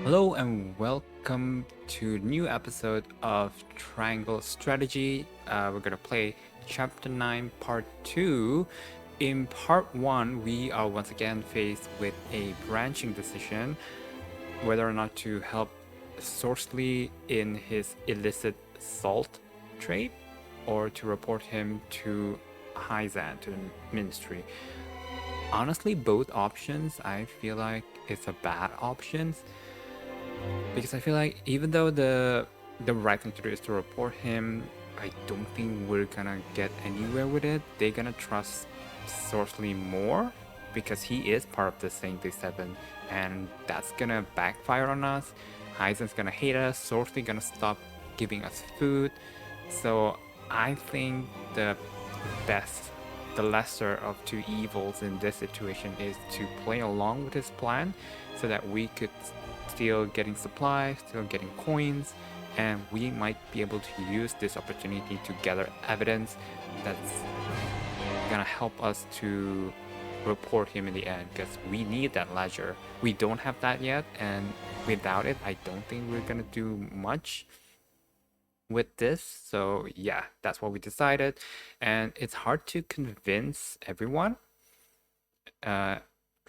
Hello and welcome to a new episode of Triangle Strategy. We're gonna play Chapter 9 Part 2. In Part 1, we are once again faced with a branching decision whether or not to help Sorceley in his illicit salt trade or to report him to Hyzante, to the ministry. Honestly, both options I feel like it's a bad options. Because I feel like even though the right thing to do is to report him, I don't think we're gonna get anywhere with it. They're gonna trust Sorceley more because he is part of the Saint 7, and that's gonna backfire on us. Hyzante's gonna hate us. Sorceley gonna stop giving us food. So I think the lesser of two evils in this situation is to play along with his plan so that we could still getting supplies, still getting coins, and we might be able to use this opportunity to gather evidence that's gonna help us to report him in the end, because we need that ledger. We don't have that yet, and without it, I don't think we're gonna do much with this. So yeah, that's what we decided, and it's hard to convince everyone.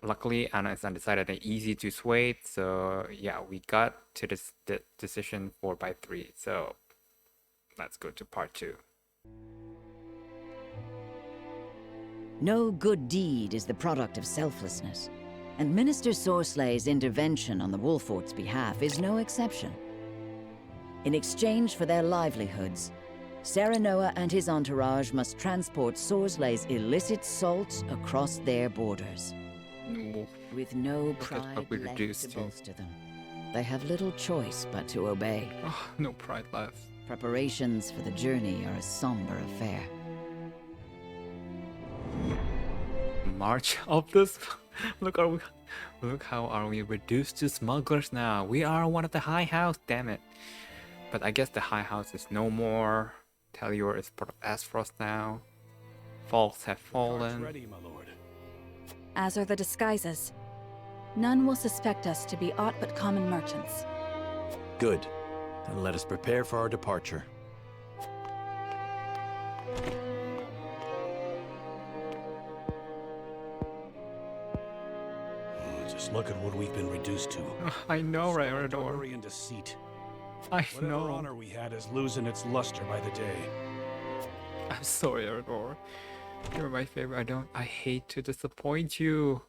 Luckily, Anna is undecided and easy to sway, so yeah, we got to this decision 4x3. So let's go to part 2. No good deed is the product of selflessness, and Minister Sorceley's intervention on the Wolfort's behalf is no exception. In exchange for their livelihoods, Serenoa and his entourage must transport Sorceley's illicit salt across their borders. With no pride left to bolster them, they have little choice but to obey. Oh, no pride left. Preparations for the journey are a somber affair. March of this. Look how are we reduced to smugglers now. We are one of the high house, damn it. But I guess the high house is no more. Telior is part of Aesfrost now. Faults have fallen. Ready, my lord. As are the disguises. None will suspect us to be aught but common merchants. Good. Then let us prepare for our departure. Just look at what we've been reduced to. I know, right, Eredor. Robbery and deceit. I Whatever know. honor we had is losing its luster by the day. I'm sorry, Eredor. You're my favorite. I hate to disappoint you.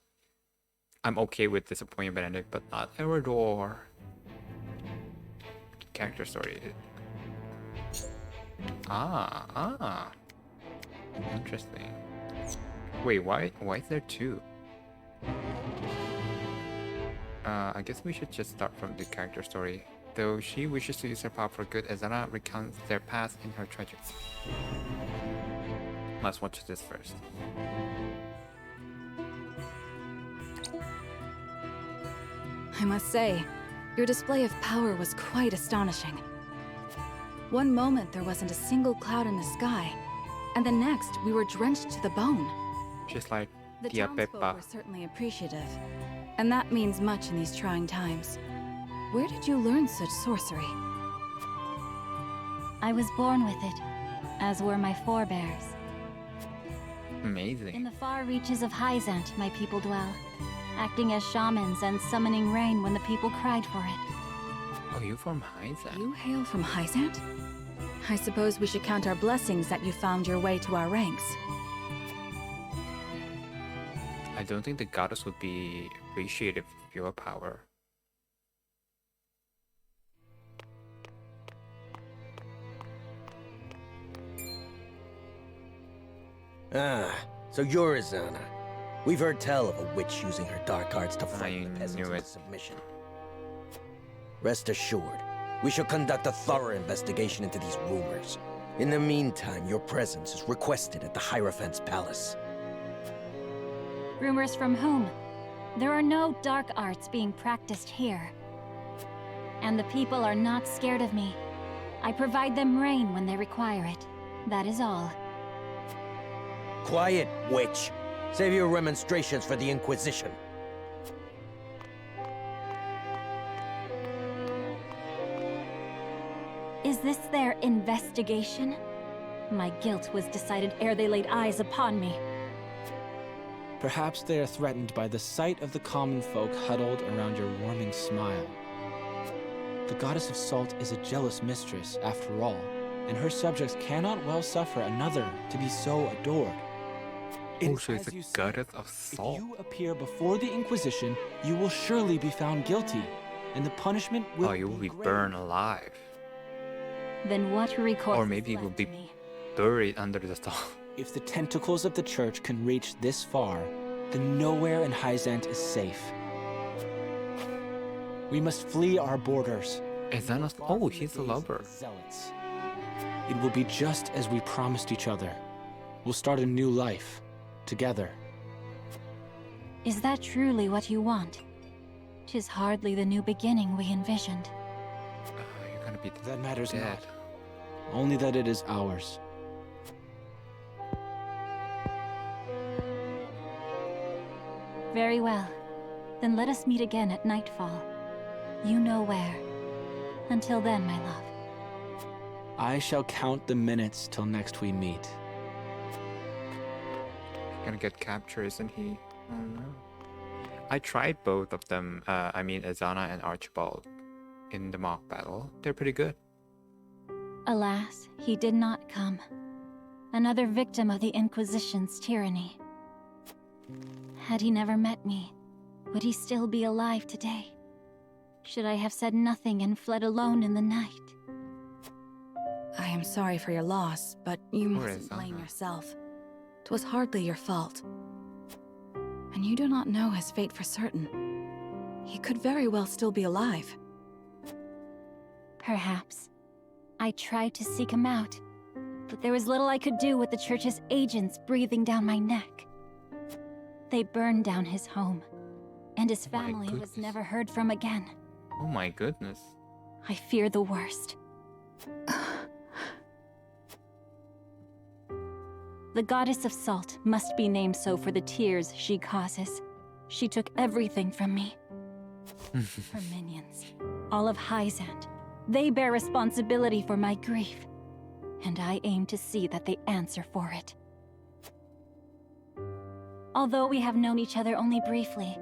I'm okay with disappointing Benedict, but not Eredor. Character story. Interesting. Wait, why is there two? I guess we should just start from the character story. Though she wishes to use her power for good, Azana recounts their past in her treasures. Let's watch this first. I must say, your display of power was quite astonishing. One moment there wasn't a single cloud in the sky, and the next we were drenched to the bone. Just like The Tia townsfolk Peppa. were certainly appreciative, and that means much in these trying times. Where did you learn such sorcery? I was born with it, as were my forebears. In Amazing. the far reaches of Hyzante, my people dwell, acting as shamans and summoning rain when the people cried for it. Oh, you from Hyzante? You hail from Hyzante? I suppose we should count our blessings that you found your way to our ranks. I don't think the goddess would be appreciative of your power. Ah, so you're Azana. We've heard tell of a witch using her dark arts to frighten the I peasants knew into it. submission. Rest assured, we shall conduct a thorough investigation into these rumors. In the meantime, your presence is requested at the Hierophant's palace. Rumors from whom? There are no dark arts being practiced here. And the people are not scared of me. I provide them rain when they require it. That is all. Quiet, witch! Save your remonstrations for the Inquisition. Is this their investigation? My guilt was decided ere they laid eyes upon me. Perhaps they are threatened by the sight of the common folk huddled around your warming smile. The goddess of salt is a jealous mistress, after all, and her subjects cannot well suffer another to be so adored. Oh, It's so it's as a you say. goddess of If salt. you appear before the Inquisition, you will surely be found guilty, and the punishment will Oh, you will be grave. burned alive. Then what recourse Or is maybe you will left be to me? buried under the salt. If the tentacles of the church can reach this far, then nowhere in Hyzante is safe. We must flee our borders. Exanos, Far oh, from the he's a gaze of lover. the zealots. It will be just as we promised each other. We'll start a new life, together. Is that truly what you want? 'Tis hardly the new beginning we envisioned. You're gonna be That matters dead. not. Only that it is ours. Very well. Then let us meet again at nightfall. You know where. Until then, my love. I shall count the minutes till next we meet. Gonna get captured, isn't he? I don't know. I tried both of them. I mean, Azana and Archibald in the mock battle. They're pretty good. Alas, he did not come. Another victim of the Inquisition's tyranny. Had he never met me, would he still be alive today? Should I have said nothing and fled alone in the night? I am sorry for your loss, but you Poor mustn't blame Izana. yourself. 'Twas hardly your fault. And you do not know his fate for certain. He could very well still be alive. Perhaps. I tried to seek him out, but there was little I could do with the church's agents breathing down my neck. They burned down his home, and his Oh my family was goodness. never heard from again. Oh my goodness. I fear the worst. The goddess of salt must be named so for the tears she causes. She took everything from me. Her minions, all of Hyzante, they bear responsibility for my grief, and I aim to see that they answer for it. Although we have known each other only briefly,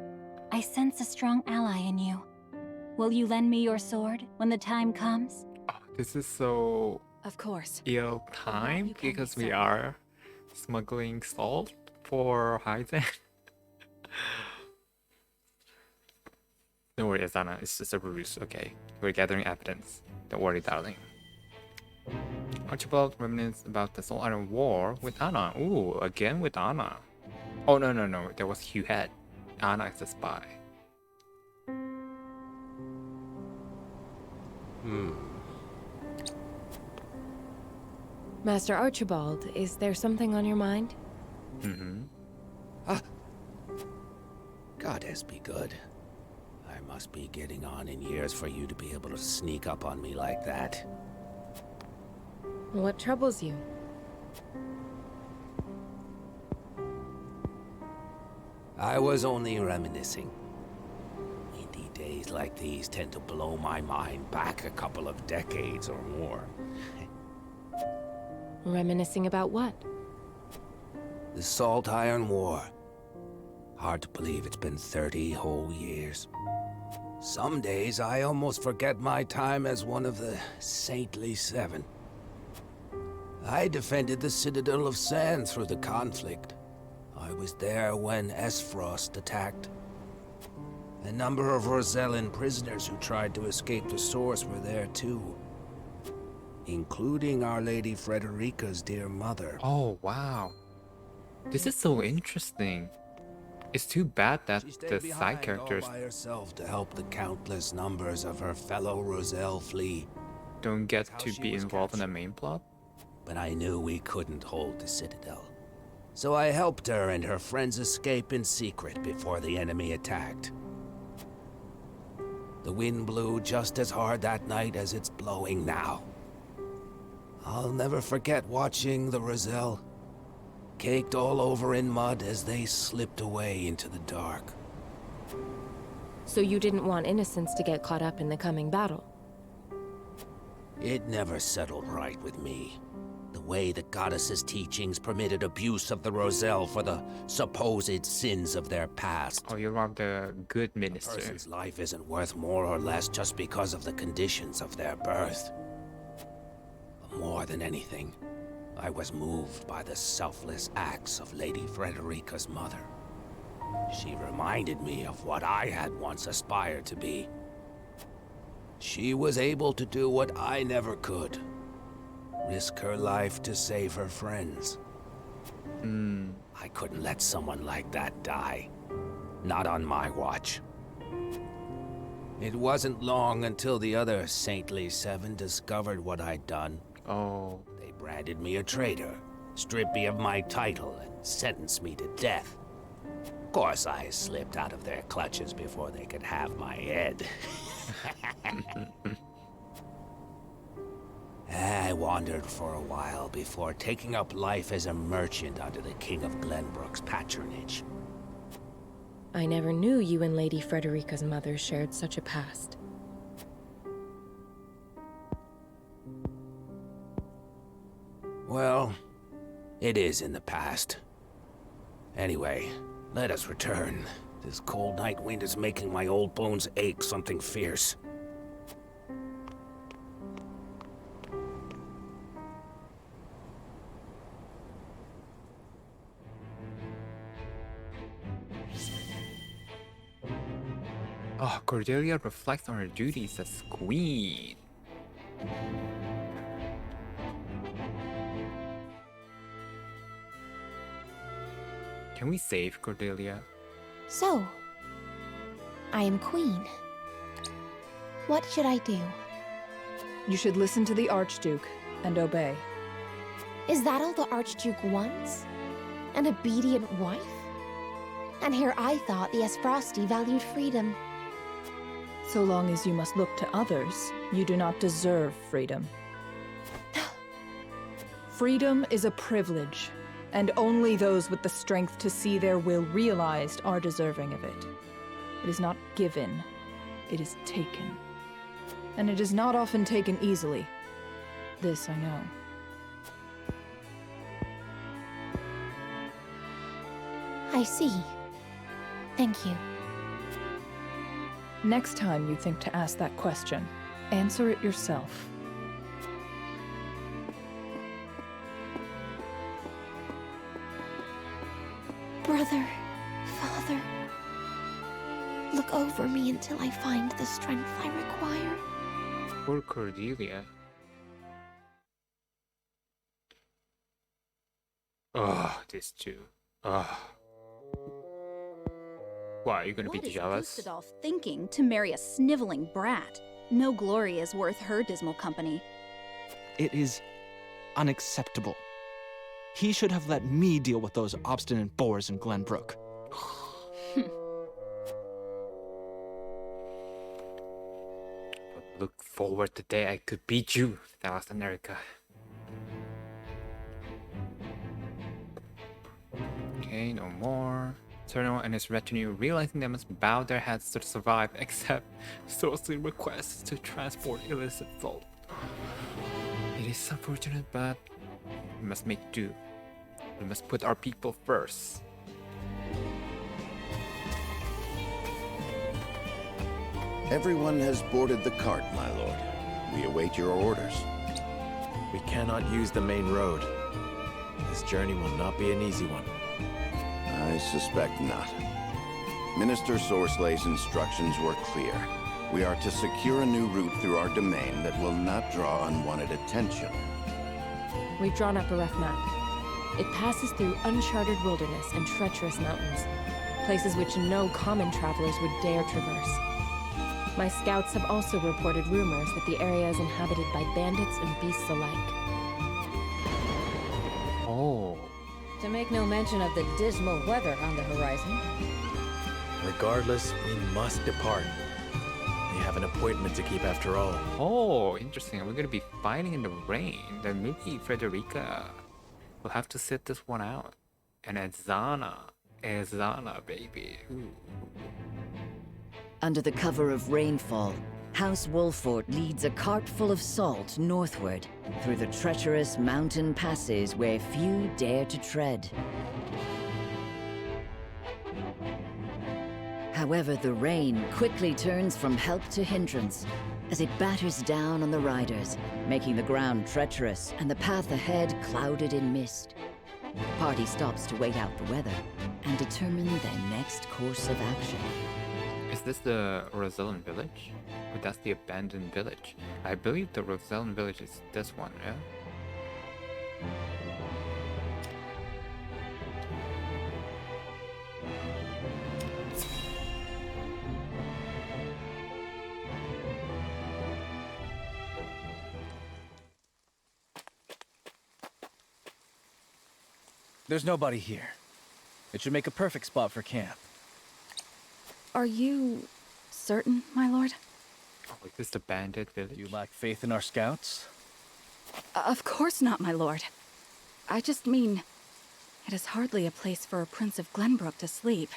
I sense a strong ally in you. Will you lend me your sword when the time comes? Oh, this is so Of course. ill time you can be because we certain. are smuggling salt for Hyzante. Don't worry, Azana. It's just a ruse, okay? We're gathering evidence. Don't worry, darling. Archibald reminisced about the Saltiron War with Anna. Ooh, again with Anna. Oh, no. There was Hyzante. Anna is the spy. Master Archibald, is there something on your mind? Mm-hmm. Goddess be good. I must be getting on in years for you to be able to sneak up on me like that. What troubles you? I was only reminiscing. Indie days like these tend to blow my mind back a couple of decades or more. Reminiscing about what? The Saltiron War. Hard to believe it's been 30 whole years. Some days I almost forget my time as one of the Saintly Seven. I defended the Citadel of Sand through the conflict. I was there when Aesfrost attacked. A number of Rosellan prisoners who tried to escape the Source were there too. Including Our Lady Frederica's dear mother. Oh, wow. This is so interesting. It's too bad that She stayed the behind side characters all by herself to help the countless numbers of her fellow Roselle flee. don't get how to she be was involved in the captured. main plot. But I knew we couldn't hold the Citadel. So I helped her and her friends escape in secret before the enemy attacked. The wind blew just as hard that night as it's blowing now. I'll never forget watching the Roselle, caked all over in mud as they slipped away into the dark. So you didn't want innocents to get caught up in the coming battle? It never settled right with me. The way the goddess's teachings permitted abuse of the Roselle for the supposed sins of their past. Oh, you're of the good A minister. person's life isn't worth more or less just because of the conditions of their birth. But more than anything, I was moved by the selfless acts of Lady Frederica's mother. She reminded me of what I had once aspired to be. She was able to do what I never could. Risk her life to save her friends. I couldn't let someone like that die. Not on my watch. It wasn't long until the other saintly seven discovered what I'd done. Oh, They branded me a traitor, stripped me of my title, and sentenced me to death. Of course, I slipped out of their clutches before they could have my head. I wandered for a while before taking up life as a merchant under the King of Glenbrook's patronage. I never knew you and Lady Frederica's mother shared such a past. Well, it is in the past. Anyway, let us return. This cold night wind is making my old bones ache something fierce. oh, Cordelia reflects on her duties as queen. Can we save Cordelia? So, I am queen. What should I do? You should listen to the Archduke and obey. Is that all the Archduke wants? An obedient wife? And here I thought the Aesfrosti valued freedom. So long as you must look to others, you do not deserve freedom. Freedom is a privilege, and only those with the strength to see their will realized are deserving of it. It is not given, it is taken. And it is not often taken easily. This I know. I see. Thank you. Next time you think to ask that question, answer it yourself. Brother, father, look over me until I find the strength I require. Poor Cordelia. Oh, this too. Oh. Why, are you gonna be jealous? What is Gustadolf thinking to marry a sniveling brat? No glory is worth her dismal company. It is unacceptable. He should have let me deal with those obstinate boars in Glenbrook. Look forward to the day I could beat you, Thalas America. Okay, no more. Eternal and his retinue, realizing they must bow their heads to survive, accept Sorcery requests to transport illicit salt. It is unfortunate, but we must make do. We must put our people first. Everyone has boarded the cart, my lord. We await your orders. We cannot use the main road. This journey will not be an easy one. I suspect not. Minister Sorslay's instructions were clear. We are to secure a new route through our domain that will not draw unwanted attention. We've drawn up a rough map. It passes through uncharted wilderness and treacherous mountains, places which no common travelers would dare traverse. My scouts have also reported rumors that the area is inhabited by bandits and beasts alike. Oh. To make no mention of the dismal weather on the horizon. Regardless, we must depart. We have an appointment to keep after all. Oh, interesting. We're gonna be fighting in the rain. Then maybe Frederica will have to sit this one out. And Ezana, baby. Ooh. Under the cover of rainfall, House Wolfort leads a cart full of salt northward, through the treacherous mountain passes where few dare to tread. However, the rain quickly turns from help to hindrance, as it batters down on the riders, making the ground treacherous and the path ahead clouded in mist. The party stops to wait out the weather and determine their next course of action. Is this the Rosellen village? Or that's the abandoned village? I believe the Rosellen village is this one, yeah? There's nobody here. It should make a perfect spot for camp. Are you certain, my lord? Oh, is this the bandit village? Do you lack faith in our scouts? Of course not, my lord. I just mean, it is hardly a place for a Prince of Glenbrook to sleep.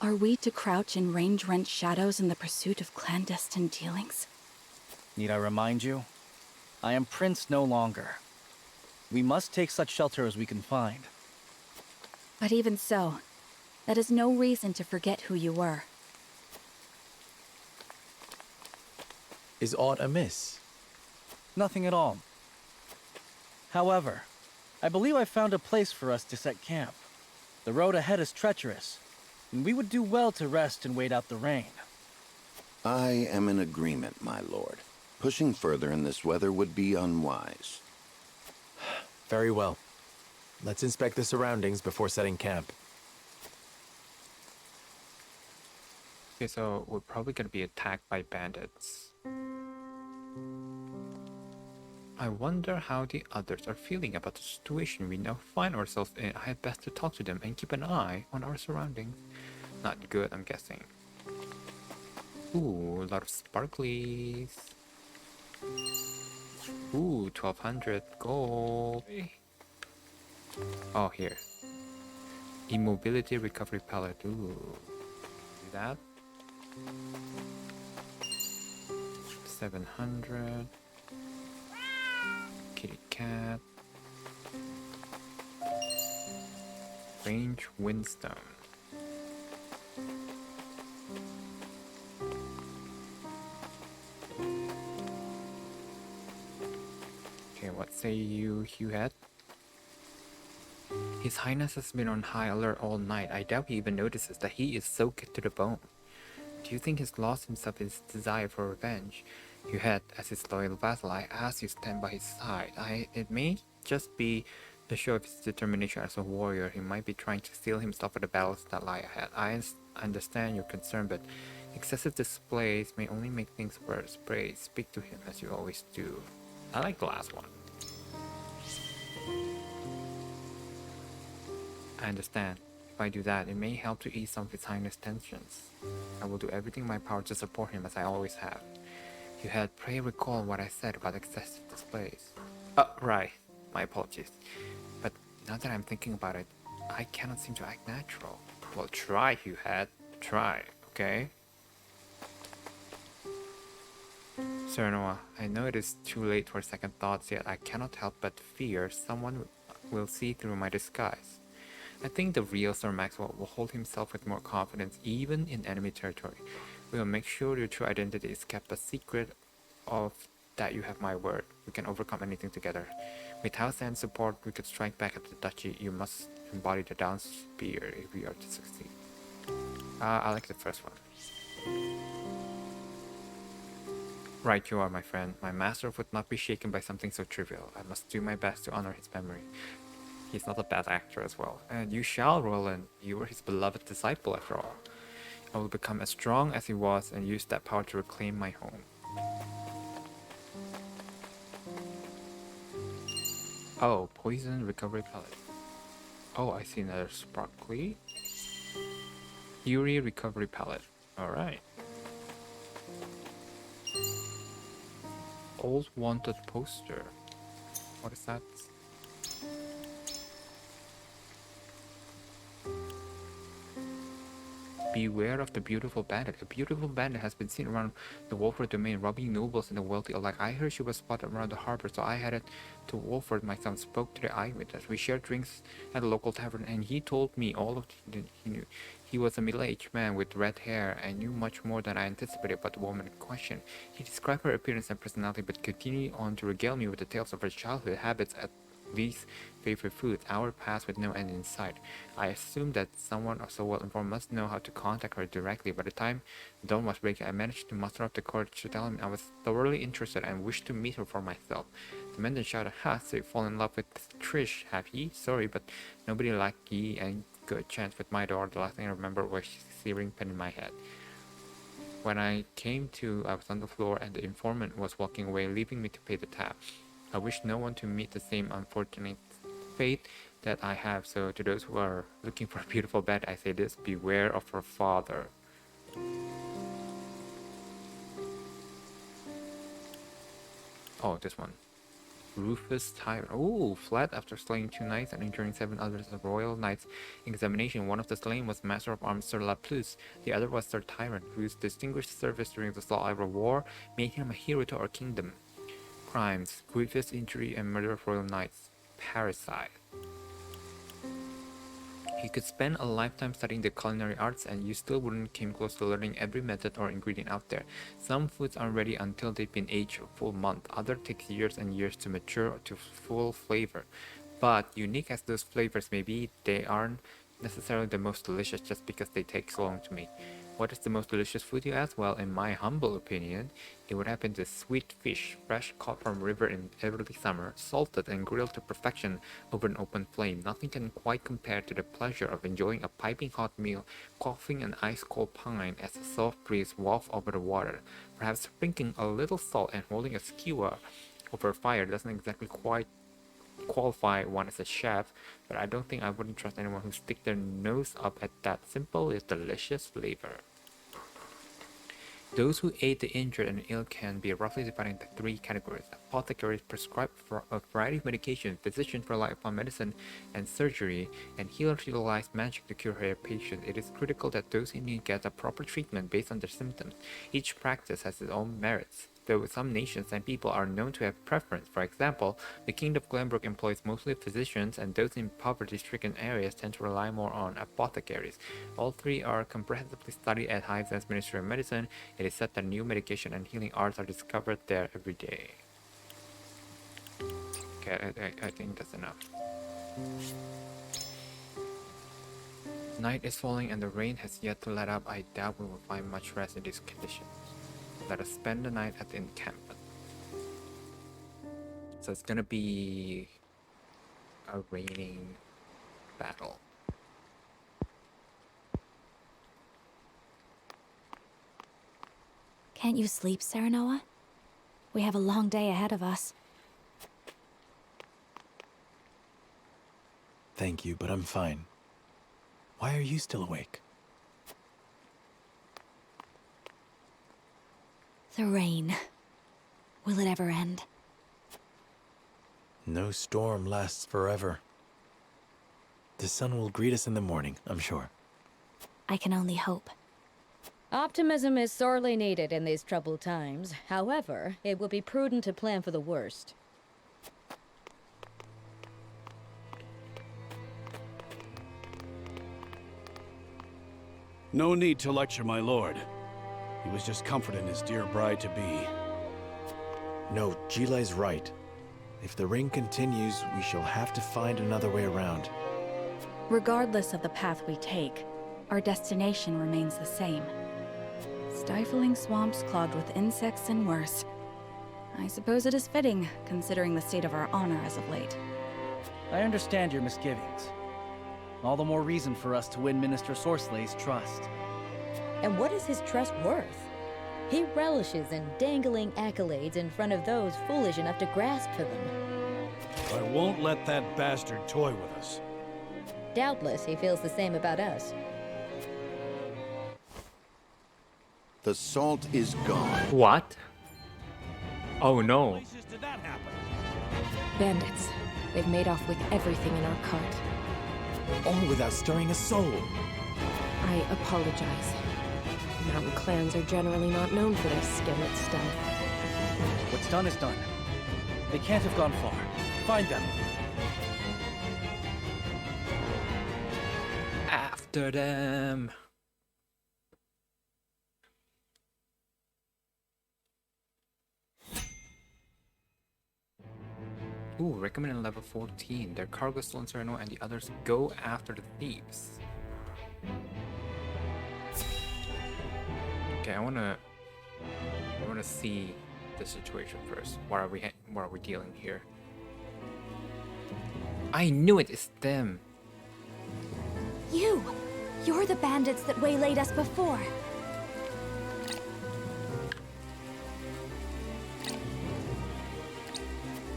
Are we to crouch in range-rent shadows in the pursuit of clandestine dealings? Need I remind you? I am Prince no longer. We must take such shelter as we can find. But even so, that is no reason to forget who you were. Is aught amiss? Nothing at all. However, I believe I found a place for us to set camp. The road ahead is treacherous, and we would do well to rest and wait out the rain. I am in agreement, my lord. Pushing further in this weather would be unwise. Very well. Let's inspect the surroundings before setting camp. Okay, so we're probably gonna be attacked by bandits. I wonder how the others are feeling about the situation we now find ourselves in. I had best to talk to them and keep an eye on our surroundings. Not good, I'm guessing. Ooh, a lot of sparklies. Ooh, 1200 gold. Oh, here. Immobility recovery pallet. Ooh. Do that. 700. Kitty cat. Range windstone. Okay, what say you, Hughette? His Highness has been on high alert all night. I doubt he even notices that he is soaked to the bone. Do you think he's lost himself in his desire for revenge? Hughette, as his loyal vassal, I ask you stand by his side. It may just be the show of his determination as a warrior. He might be trying to steel himself for the battles that lie ahead. I understand your concern, but excessive displays may only make things worse. Pray, speak to him as you always do. I like the last one. I understand. If I do that, it may help to ease some of His Highness' tensions. I will do everything in my power to support him as I always have. You had pray recall what I said about excessive displays. Right. My apologies. But now that I'm thinking about it, I cannot seem to act natural. Well, try, you had. Try, okay? Sir Noah, I know it is too late for second thoughts, yet I cannot help but fear someone will see through my disguise. I think the real Sir Maxwell will hold himself with more confidence even in enemy territory. We will make sure your true identity is kept a secret of that you have my word. We can overcome anything together. With Hyzante's support, we could strike back at the duchy. You must embody the down spear if we are to succeed. I like the first one. Right you are, my friend. My master would not be shaken by something so trivial. I must do my best to honor his memory. He's not a bad actor as well. And you shall, Roland. You were his beloved disciple after all. I will become as strong as he was and use that power to reclaim my home. Oh, poison recovery palette. Oh, I see another sparkly. Fury recovery palette. Alright. Old wanted poster. What is that? beware of the beautiful bandit. A beautiful bandit has been seen around the Wolford domain, robbing nobles and the wealthy alike. I heard she was spotted around the harbor, so I headed to Wolford myself, spoke to the eyewitness. We shared drinks at a local tavern, and he told me all of he knew. He was a middle-aged man with red hair and knew much more than I anticipated about the woman in question. He described her appearance and personality, but continued on to regale me with the tales of her childhood, habits, at least favorite foods. Hours passed with no end in sight. I assumed that someone so well informed must know how to contact her directly. By the time dawn was breaking, I managed to muster up the courage to tell him I was thoroughly interested and wished to meet her for myself. The man then shouted, "Ha, so you fall in love with Trish, have ye? Sorry, but nobody like ye, and good chance with my daughter." The last thing I remember was searing pain in my head. When I came to, I was on the floor and the informant was walking away, leaving me to pay the tab. I wish no one to meet the same unfortunate fate that I have, so to those who are looking for a beautiful bed, I say this: beware of her father. Oh, this one. Rufus Tyrant. Oh, fled after slaying 2 knights and injuring 7 others at the Royal Knight's examination. One of the slain was Master of Arms Sir Laplus. The other was Sir Tyrant, whose distinguished service during the Saltiron War made him a hero to our kingdom. Crimes: grievous injury and murder of Royal Knights. Parasite. You could spend a lifetime studying the culinary arts and you still wouldn't come close to learning every method or ingredient out there. Some foods aren't ready until they've been aged a full month. Others take years and years to mature to full flavor. But unique as those flavors may be, they aren't necessarily the most delicious just because they take so long to make. What is the most delicious food, you ask? Well, in my humble opinion, it would have been the sweet fish, fresh caught from river in early summer, salted and grilled to perfection over an open flame. Nothing can quite compare to the pleasure of enjoying a piping hot meal, quaffing an ice-cold pint as a soft breeze wafts over the water. Perhaps sprinkling a little salt and holding a skewer over a fire doesn't exactly quite qualify one as a chef, but I don't think I wouldn't trust anyone who stick their nose up at that simple yet delicious flavor. Those who aid the injured and ill can be roughly divided into 3 categories. Apothecaries prescribe for a variety of medication, physicians rely upon medicine and surgery, and healers utilize magic to cure their patients. It is critical that those in need get a proper treatment based on their symptoms. Each practice has its own merits, though some nations and people are known to have preference. For example, the Kingdom of Glenbrook employs mostly physicians, and those in poverty-stricken areas tend to rely more on apothecaries. All 3 are comprehensively studied at Hyzante's Ministry of Medicine. It is said that new medication and healing arts are discovered there every day. Okay, I think that's enough. Night is falling and the rain has yet to let up. I doubt we will find much rest in these conditions. Let us spend the night at the encampment. So it's gonna be a raining battle. Can't you sleep, Serenoa? We have a long day ahead of us. Thank you, but I'm fine. Why are you still awake? The rain. Will it ever end? No storm lasts forever. The sun will greet us in the morning, I'm sure. I can only hope. Optimism is sorely needed in these troubled times. However, it would be prudent to plan for the worst. No need to lecture my lord. He was just comforting his dear bride-to-be. No, Gilai's right. If the rain continues, we shall have to find another way around. Regardless of the path we take, our destination remains the same. Stifling swamps clogged with insects and worse. I suppose it is fitting, considering the state of our honor as of late. I understand your misgivings. All the more reason for us to win Minister Sorslay's trust. And what is his trust worth? He relishes in dangling accolades in front of those foolish enough to grasp for them. I won't let that bastard toy with us. Doubtless he feels the same about us. The salt is gone. What? Oh no. Bandits. They've made off with everything in our cart. All without stirring a soul. I apologize. Mountain clans are generally not known for their skill at stealth. What's done is done. They can't have gone far. Find them. After them. Ooh, recommended level 14. Their cargo still in Sereno and the others go after the thieves. Okay, I wanna see the situation first. What are we dealing here? I knew it, it's them. You're the bandits that waylaid us before.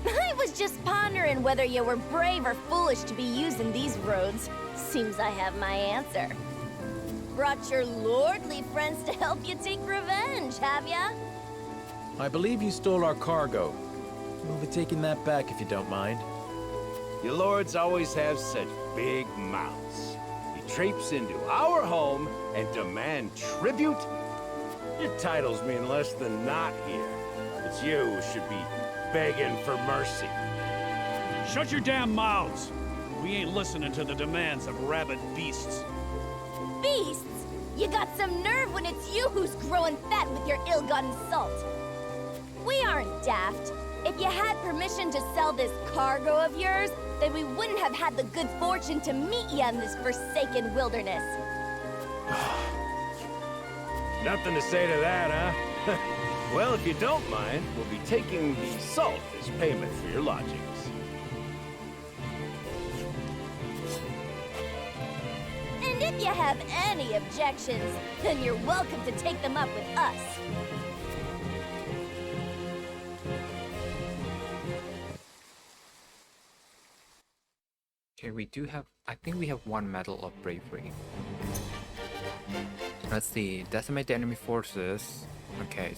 I was just pondering whether you were brave or foolish to be using these roads. Seems I have my answer. Brought your lordly friends to help you take revenge, have ya? I believe you stole our cargo. We'll be taking that back if you don't mind. Your lords always have such big mouths. You traipse into our home and demand tribute? Your titles mean less than not here. It's you who should be begging for mercy. Shut your damn mouths! We ain't listening to the demands of rabid beasts. Beasts? You got some nerve when it's you who's growing fat with your ill-gotten salt. We aren't daft. If you had permission to sell this cargo of yours, then we wouldn't have had the good fortune to meet you in this forsaken wilderness. Nothing to say to that, huh? Well, if you don't mind, we'll be taking the salt as payment for your lodgings. And if you have any objections, then you're welcome to take them up with us. Okay, we do have, I think we have one medal of bravery. Let's see, decimate the enemy forces. Okay,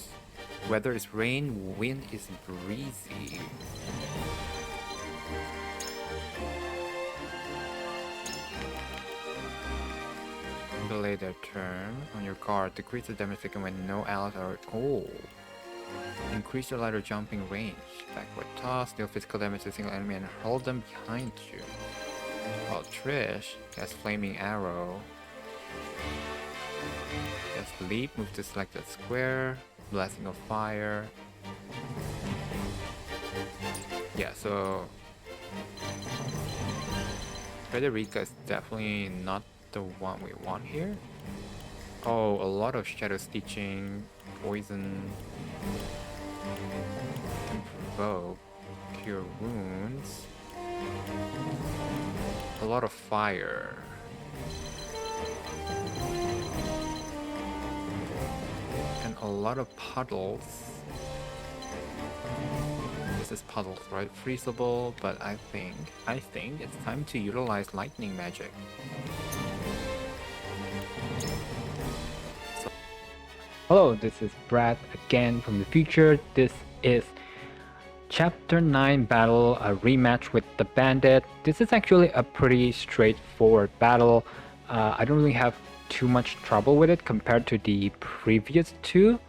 weather is rain, wind is breezy. Delay their turn. On your guard, decrease the damage taken when no allies are... Oh! Increase your ladder jumping range. Backward toss, deal physical damage to a single enemy and hold them behind you. While Trish casts Flaming Arrow. Cast Leap, move to selected square. Blessing of Fire. Yeah, so... Frederica is definitely not the one we want here. Oh, a lot of Shadow Stitching, Poison, can provoke, Cure Wounds, a lot of Fire. And a lot of Puddles. This is Puddles, right? Freezable, but I think it's time to utilize Lightning Magic. Hello, this is Brad again from the future. This is Chapter 9 battle, a rematch with the Bandit. This is actually a pretty straightforward battle. I don't really have too much trouble with it compared to the previous two.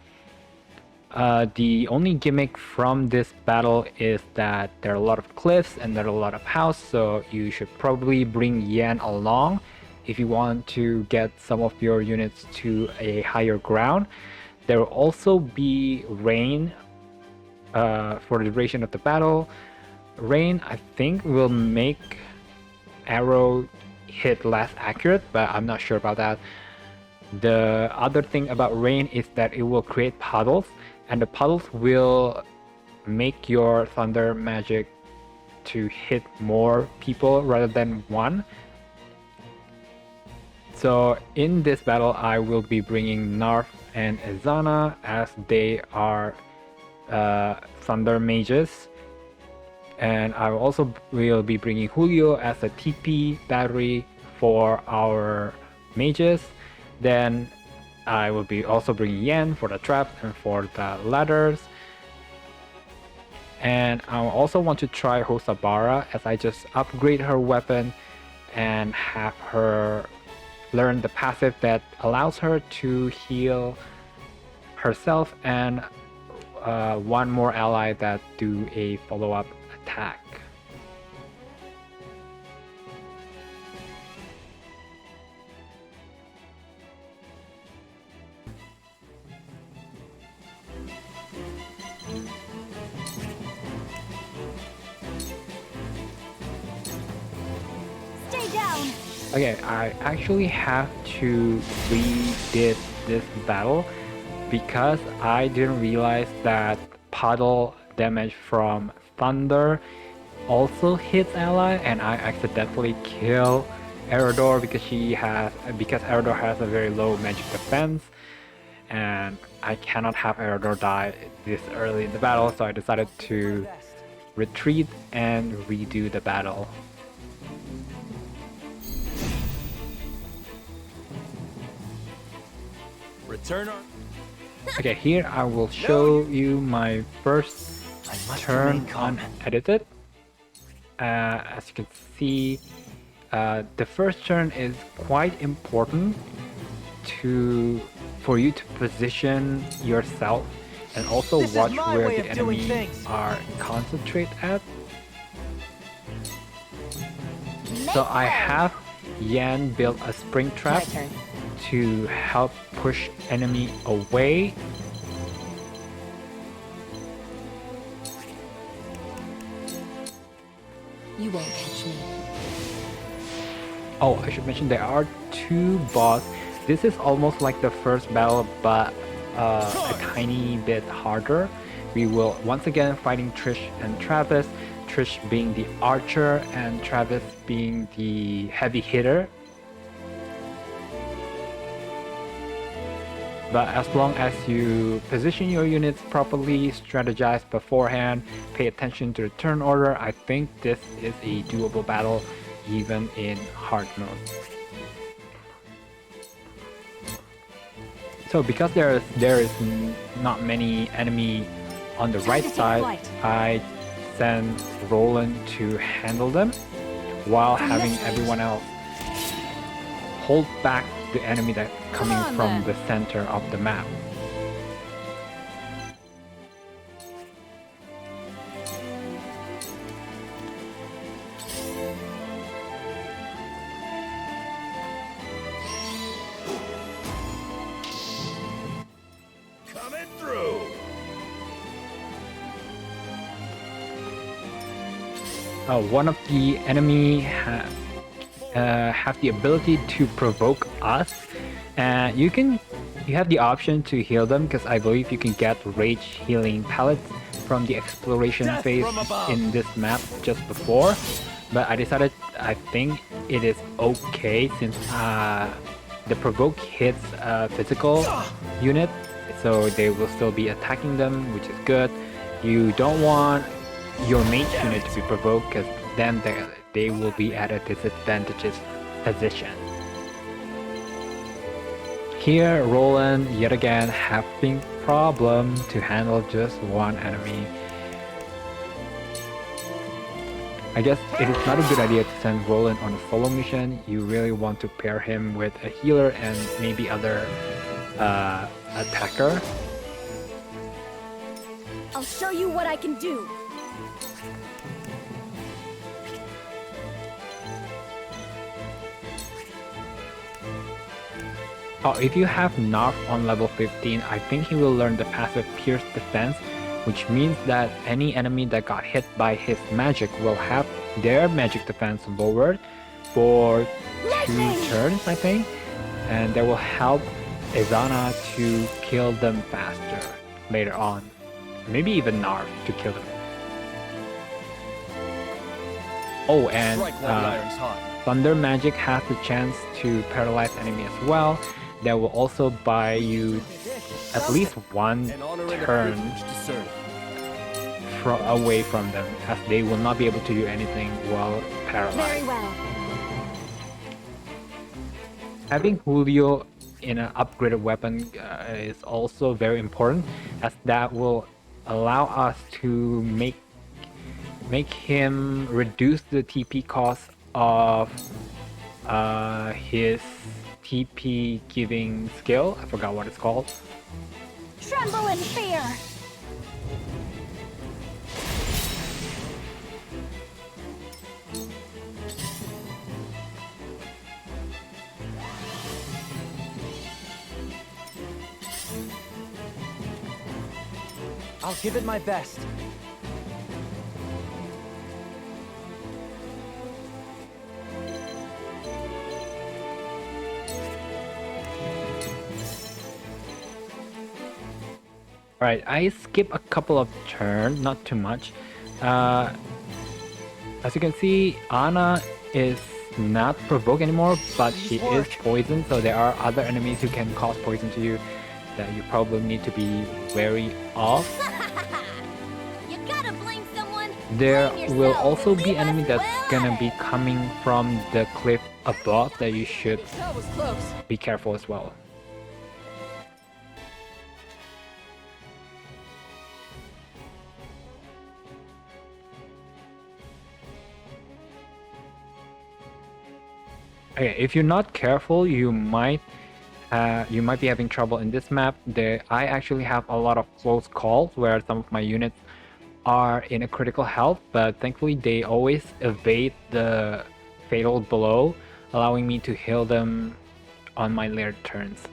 The only gimmick from this battle is that there are a lot of cliffs and there are a lot of houses, so you should probably bring Yan along if you want to get some of your units to a higher ground. There will also be rain for the duration of the battle. Rain, I think, will make arrow hit less accurate, but I'm not sure about that. The other thing about rain is that it will create puddles, and the puddles will make your thunder magic to hit more people rather than one. So in this battle, I will be bringing Narf and Ezana as they are thunder mages, and I also will be bringing Julio as a TP battery for our mages. Then I will be also bringing Yan for the traps and for the ladders. And I also want to try Hosabara as I just upgrade her weapon and have her learn the passive that allows her to heal herself and one more ally that do a follow-up attack. Stay down. Okay, I actually have to redid this battle because I didn't realize that puddle damage from thunder also hits ally, and I accidentally kill Erador because Erador has a very low magic defense, and I cannot have Erador die this early in the battle, so I decided to retreat and redo the battle. Return our... Okay, here I will show you my first turn unedited. As you can see, the first turn is quite important for you to position yourself and also watch where the enemy are concentrate at. So I have Yan build a spring trap to help push enemy away. You won't catch me. Oh, I should mention there are 2 boss. This is almost like the first battle, but a tiny bit harder. We will once again fighting Trish and Travis. Trish being the archer and Travis being the heavy hitter. But as long as you position your units properly, strategize beforehand, pay attention to the turn order, I think this is a doable battle even in hard mode. So because there is not many enemy on the right side, I send Roland to handle them while having everyone else hold back the enemy that's coming from the center of the map. Coming through. One of the enemy have the ability to provoke us, and you have the option to heal them because I believe you can get rage healing pellets from the exploration phase in this map just before, but I decided I think it is okay since the provoke hits a physical unit, so they will still be attacking them, which is good. You don't want your mage unit to be provoked because then they will be at a disadvantageous position. Here, Roland yet again having problem to handle just one enemy. I guess it is not a good idea to send Roland on a solo mission. You really want to pair him with a healer and maybe other attacker. I'll show you what I can do. Oh, if you have Narf on level 15, I think he will learn the passive Pierce Defense, which means that any enemy that got hit by his magic will have their magic defense lowered for 2 turns, I think, and that will help Izana to kill them faster later on. Maybe even Narf to kill them. Oh, and Thunder Magic has the chance to paralyze enemy as well. That will also buy you at least 1 turn away from them, as they will not be able to do anything while paralyzed. Very well. Having Julio in an upgraded weapon is also very important, as that will allow us to make him reduce the TP cost of his TP giving skill. I forgot what it's called. Tremble in fear! I'll give it my best. Alright, I skip a couple of turns, not too much. As you can see, Anna is not provoked anymore, but she is poisoned, so there are other enemies who can cause poison to you that you probably need to be wary of. You gotta blame someone. There Blame will yourself. also be Leave us enemy that's well gonna ahead. be coming from the cliff above that you should That was close. be careful as well. Okay, if you're not careful, you might be having trouble in this map. I actually have a lot of close calls where some of my units are in a critical health, but thankfully they always evade the fatal blow, allowing me to heal them on my later turns.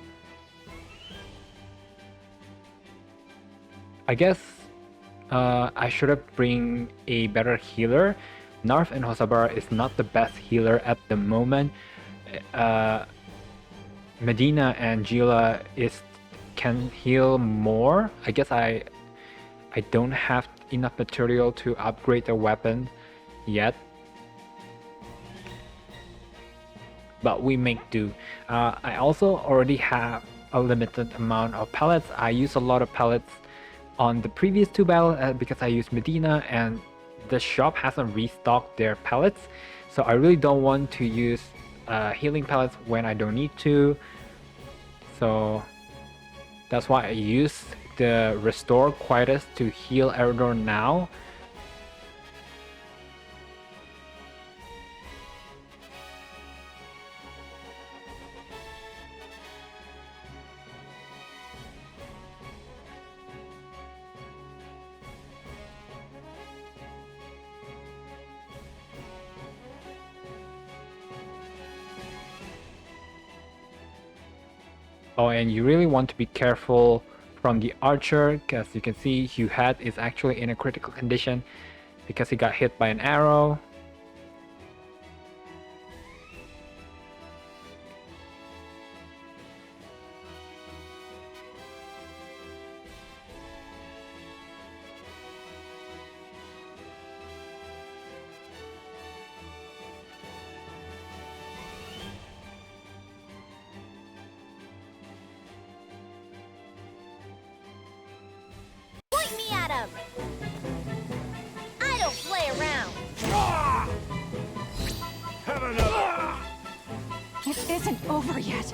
I guess I should have bring a better healer. Narf and Hosabar is not the best healer at the moment. Medina and Gila can heal more. I guess I don't have enough material to upgrade the weapon yet, but we make do. I also already have a limited amount of pellets. I used a lot of pellets on the previous two battles because I used Medina, and the shop hasn't restocked their pellets, so I really don't want to use healing pellets when I don't need to. So that's why I use the Restore Quietus to heal Eredor now. Oh, and you really want to be careful from the archer, because you can see Huhat is actually in a critical condition because he got hit by an arrow. Point me at him. I don't play around. Have another. It isn't over yet.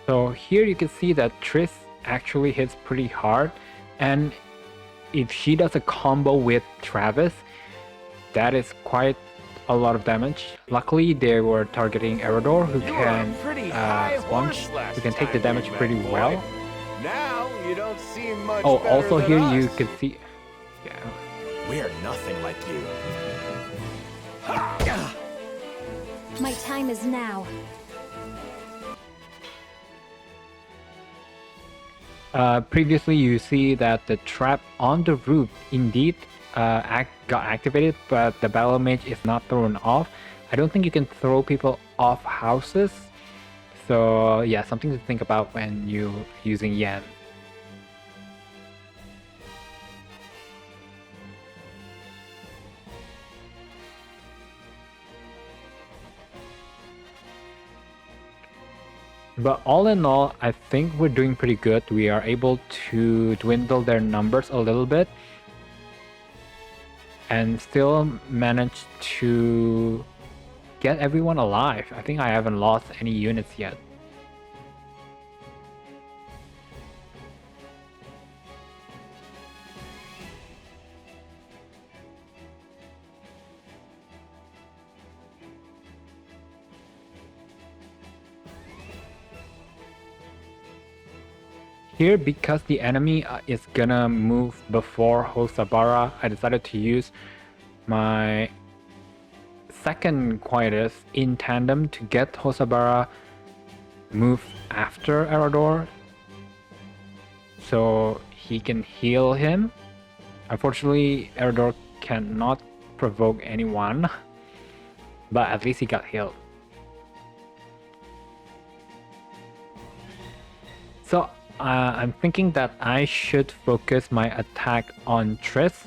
So here you can see that Triss actually hits pretty hard, and if she does a combo with Travis, that is quite a lot of damage. Luckily they were targeting Eredor, who can take the damage pretty well. Now you don't seem much Oh, better also than here us. you can see, We're nothing like you. My time is now. previously you see that the trap on the roof indeed got activated, but the battle mage is not thrown off. I don't think you can throw people off houses, so yeah, something to think about when you're using Yan. But all in all, I think we're doing pretty good. We are able to dwindle their numbers a little bit and still manage to get everyone alive. I think I haven't lost any units yet. Here, because the enemy is gonna move before Hosabara, I decided to use my second quietest in tandem to get Hosabara move after Erador, so he can heal him. Unfortunately, Erador cannot provoke anyone, but at least he got healed. So I'm thinking that I should focus my attack on Triss.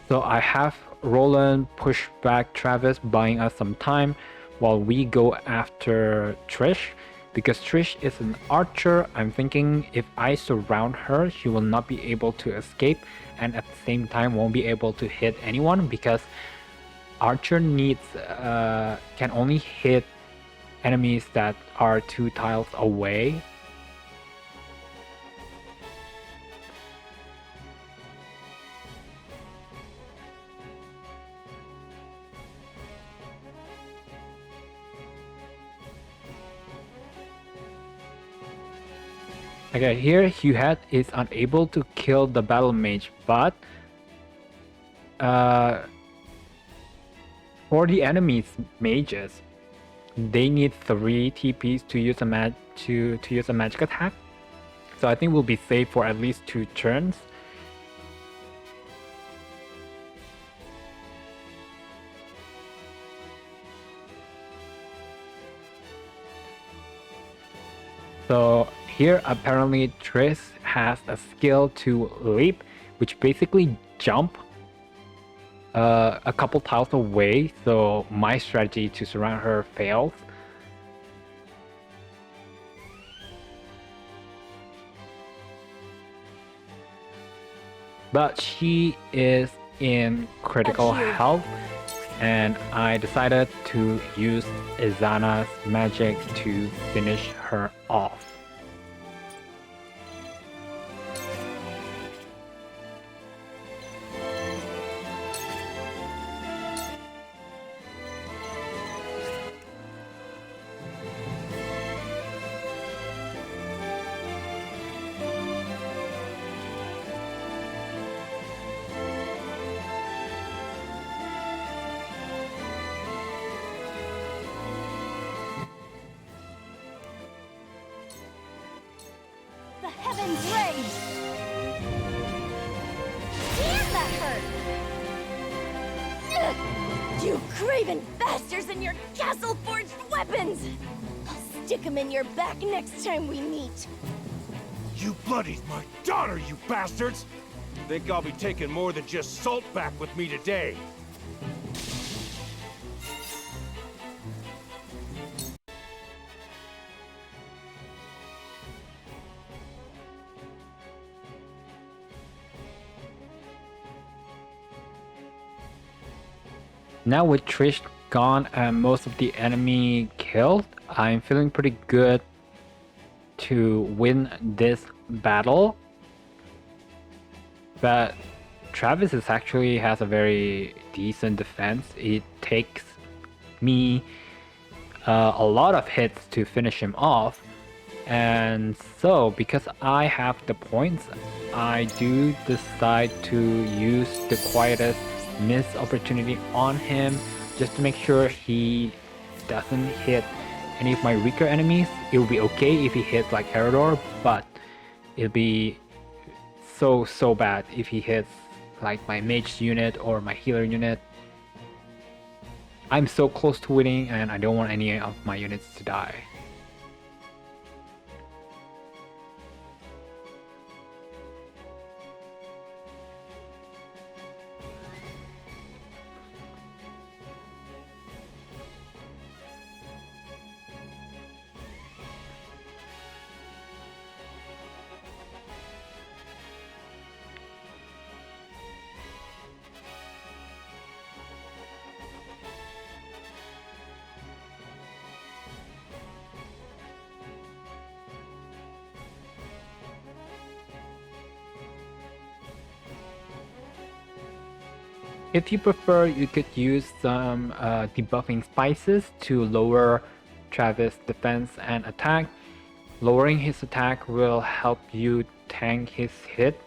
So I have Roland push back Travis, buying us some time while we go after Trish. Because Trish is an archer, I'm thinking if I surround her, she will not be able to escape, and at the same time won't be able to hit anyone, because archer needs can only hit enemies that are 2 tiles away. Okay, here Hughette is unable to kill the battle mage, but for the enemy's mages, they need 3 TPs to use a magic attack. So I think we'll be safe for at least 2 turns. So here apparently Triss has a skill to leap, which basically jump a couple tiles away, so my strategy to surround her fails. But she is in critical health, and I decided to use Izana's magic to finish her off. The heavens raise! Damn, that hurt! Ugh! You craven bastards and your castle-forged weapons! I'll stick them in your back next time we meet. You bloodied my daughter, you bastards! Think I'll be taking more than just salt back with me today. Now with Trish gone and most of the enemy killed, I'm feeling pretty good to win this battle. But Travis actually has a very decent defense. It takes me a lot of hits to finish him off. And so, because I have the points, I do decide to use the quietest miss opportunity on him just to make sure he doesn't hit any of my weaker enemies. It will be okay if he hits like Erador, but it'll be so bad if he hits like my mage unit or my healer unit. I'm so close to winning and I don't want any of my units to die. If you prefer, you could use some debuffing spices to lower Travis' defense and attack. Lowering his attack will help you tank his hit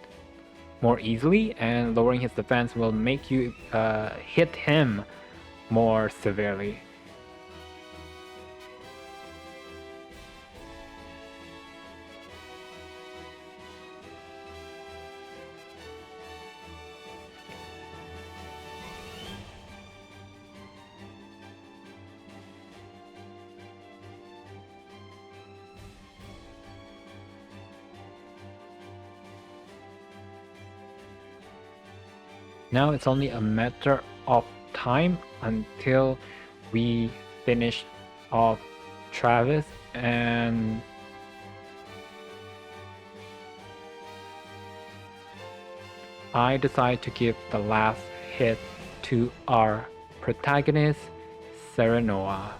more easily, and lowering his defense will make you hit him more severely. Now it's only a matter of time until we finish off Travis, and I decide to give the last hit to our protagonist, Serenoa.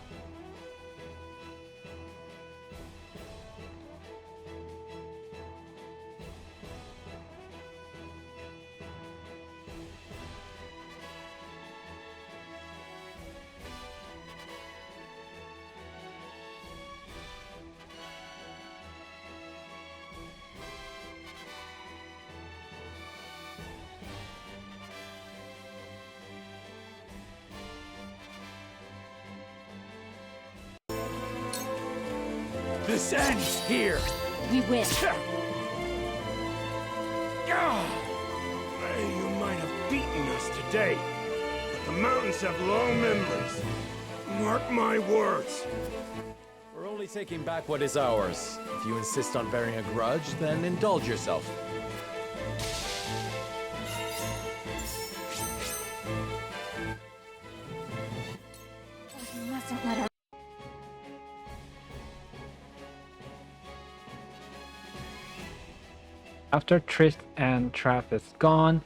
This ends here! We win. You might have beaten us today, but the mountains have long memories. Mark my words. We're only taking back what is ours. If you insist on bearing a grudge, then indulge yourself. You mustn't let her. After Trish and Travis gone,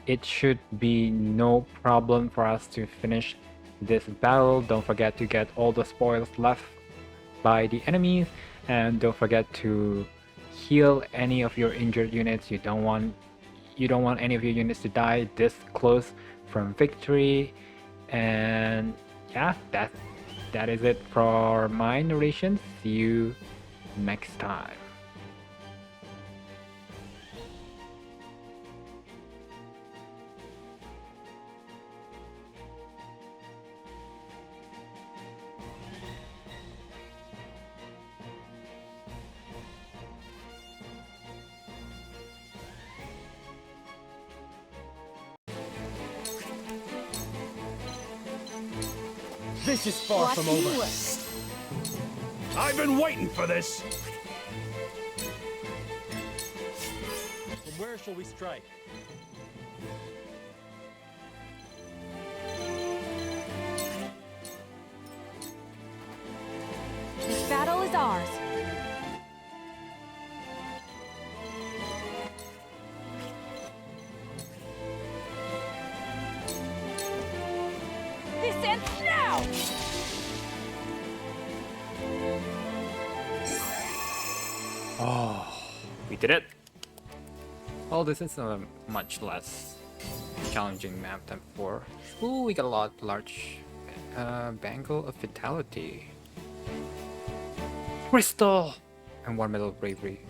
it should be no problem for us to finish this battle. Don't forget to get all the spoils left by the enemies, and don't forget to heal any of your injured units. You don't want any of your units to die this close from victory. And yeah, that is it for my narration. See you next time. This is far from over. I've been waiting for this. From where shall we strike? This battle is ours. This ends now! Oh, we did it! Well, this is a much less challenging map than before. Ooh, we got a large bangle of vitality. Crystal! And 1 metal bravery.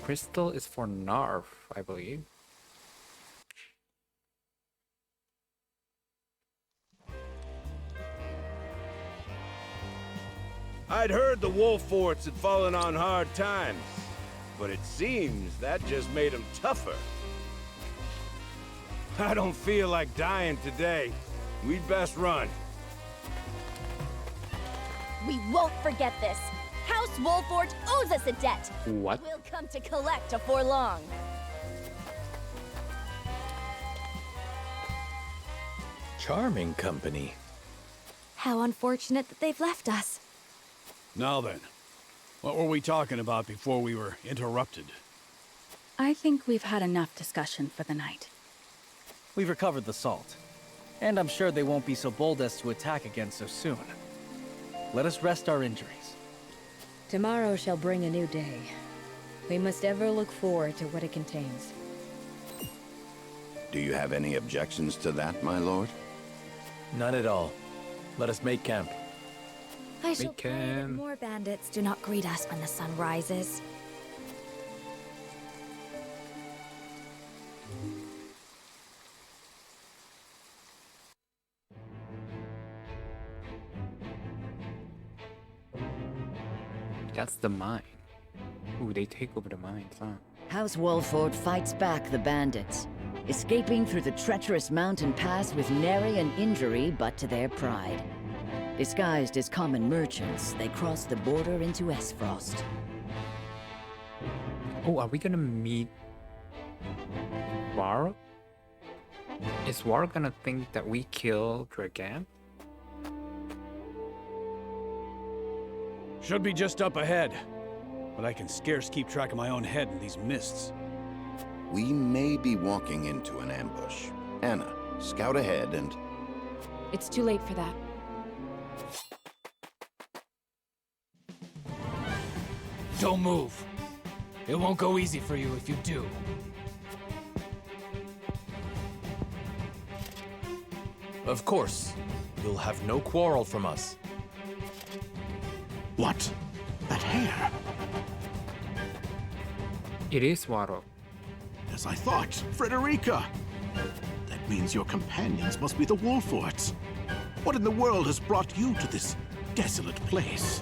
Crystal is for Narf, I believe. I'd heard the wolf forts had fallen on hard times, but it seems that just made them tougher. I don't feel like dying today. We'd best run. We won't forget this. House Wolfort owes us a debt. What? We'll come to collect afore long. Charming company. How unfortunate that they've left us. Now then, what were we talking about before we were interrupted? I think we've had enough discussion for the night. We've recovered the salt, and I'm sure they won't be so bold as to attack again so soon. Let us rest our injuries. Tomorrow shall bring a new day. We must ever look forward to what it contains. Do you have any objections to that, my lord? None at all. Let us make camp. I shall pray that more bandits do not greet us when the sun rises. That's the mine. Ooh, they take over the mines, huh? House Wolford fights back the bandits, escaping through the treacherous mountain pass with nary an injury but to their pride. Disguised as common merchants, they cross the border into Aesfrost. Oh, are we gonna meet War? Is War gonna think that we killed Dragan? Should be just up ahead. But I can scarce keep track of my own head in these mists. We may be walking into an ambush. Anna, scout ahead and... It's too late for that. Don't move. It won't go easy for you if you do. Of course. You'll have no quarrel from us. What? That hair? It is Waro. As I thought, Frederica! That means your companions must be the Wolforts. What in the world has brought you to this desolate place?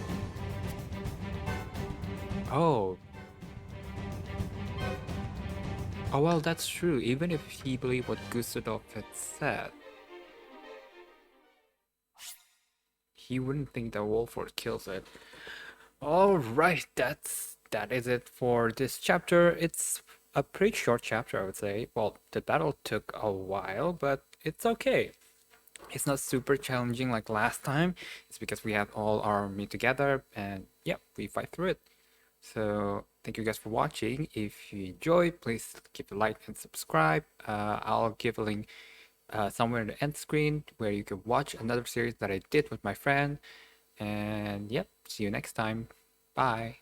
Oh. Oh, well, that's true. Even if he believed what Gustave had said, he wouldn't think that Wolford kills it. Alright, that is it for this chapter. It's a pretty short chapter, I would say. Well, the battle took a while, but it's okay. It's not super challenging like last time. It's because we have all our army together and yeah, we fight through it. So thank you guys for watching. If you enjoyed, please give a like and subscribe. I'll give a link somewhere in the end screen where you can watch another series that I did with my friend. And yep, see you next time. Bye.